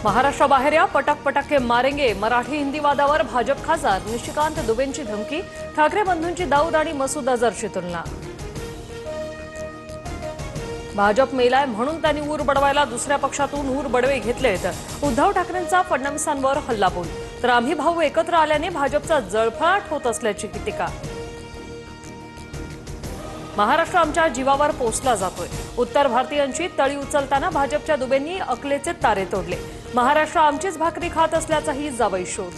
महाराष्ट्राबाहेर या पटक पटके मारेंगे मराठी हिंदी वादावर भाजप खासदार निशिकांत दुबेंची धमकी। ठाकरे बंधूंची दाऊद आणि मसूद अझरची तुलना। भाजप मेलाय म्हणून त्यांनी ऊर बडवायला दुसऱ्या पक्षातून ऊर बडवे घेतलेत। उद्धव ठाकरेंचा फडणवीसांवर हल्लाबोल, तर आम्ही भाऊ एकत्र आल्याने भाजपचा जळफळाट होत असल्याची टीका। महाराष्ट्र आमच्या जीवावर पोसला जातोय। उत्तर भारतीयांची तळी उचलताना भाजपच्या दुबेंनी अकलेचे तारे तोडले। महाराष्ट्र आमचीच भाकरी खात असल्याचाही जावई शोध।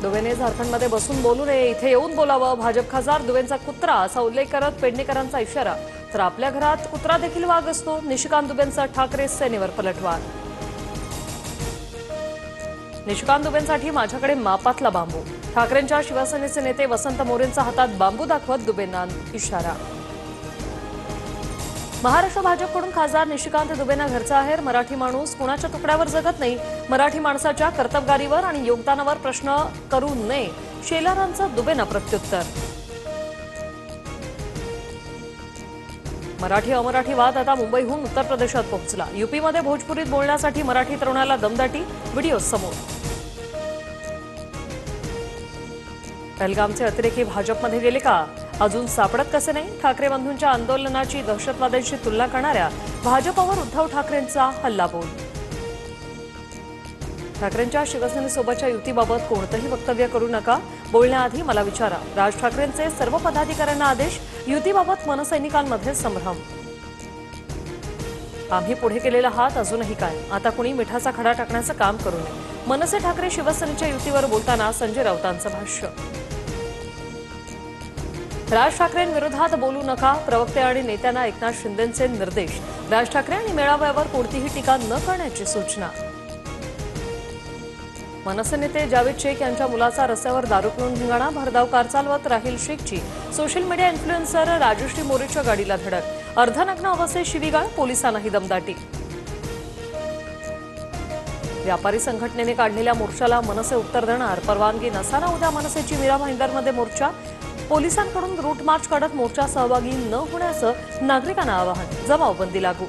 दुबेने झारखंडमध्ये बसून बोलू नये, इथे येऊन बोलावं। भाजप खासदार दुबेंचा कुत्रा असा उल्लेख करत पेडणेकरांचा इशारा। तर आपल्या घरात कुत्रा देखील वाघ असतो, निशिकांत दुबेंचा ठाकरे सेनेवर पलटवार। निशिकांत दुबेंसाठी माझ्याकडे मापातला बांबू। ठाकरेंच्या शिवसेनेचे नेते वसंत मोरेंचा हातात बांबू दाखवत दुबेंना इशारा। महाराष्ट्र भाजपकडून खासदार निशिकांत दुबेंना घरचा आहेर। मराठी माणूस कुणाच्या तुकड्यावर जगत नाही, मराठी माणसाच्या कर्तबगारीवर आणि योगदानावर प्रश्न करू नये, शेलारांचं दुबेंना प्रत्युत्तर। मराठी अमराठी वाद आता मुंबईहून उत्तर प्रदेशात पोहोचला। यूपीमध्ये भोजपुरीत बोलण्यासाठी मराठी तरुणाला दमदाटी, व्हिडिओ समोर। पहलगामचे अतिरेकी भाजपमध्ये गेले का? अजून सापडत कसे नाही? ठाकरे बंधूंच्या आंदोलनाची दहशतवाद्यांशी तुलना करणाऱ्या भाजपवर उद्धव ठाकरेंचा हल्लाबोल। ठाकरेंच्या शिवसेनेसोबतच्या युतीबाबत कोणतेही वक्तव्य करू नका, बोलण्याआधी मला विचारा। राज ठाकरेंचे सर्व पदाधिकाऱ्यांना आदेश। युतीबाबत मनसैनिकांमध्ये संभ्रम। आम्ही पुढे केलेला हात अजूनही काय? आता कुणी मिठाचा खडा टाकण्याचं काम करू नये। मनसे ठाकरे शिवसेनेच्या युतीवर बोलताना संजय राऊतांचं भाष्य। राज ठाकरेंविरोधात बोलू नका, प्रवक्ते आणि नेत्यांना एकनाथ शिंदेंचे निर्देश। राज ठाकरे आणि मेळाव्यावर कोणतीही टीका न करण्याची सूचना। मनसे नेते जावेद शेख यांच्या मुलाचा रस्त्यावर दारू पिऊन धिंगाणा, भरधाव कार चालवत राहिल शेखची सोशल मीडिया इन्फ्लुएन्सर राजश्री मोरेच्या गाडीला धडक। अर्धनग्न अवस्थेत शिवीगाळ, पोलिसांनाही दमदाटी। व्यापारी संघटनेने काढलेल्या मोर्चाला मनसे उत्तर देणार, परवानगी नसताना उद्या मनसेची मीरा भाईंदरमध्ये मोर्चा। पोलिसांकडून रूट मार्च काढत मोर्चा सहभागी न होण्याचं नागरिकांना आवाहन, जमावबंदी लागू।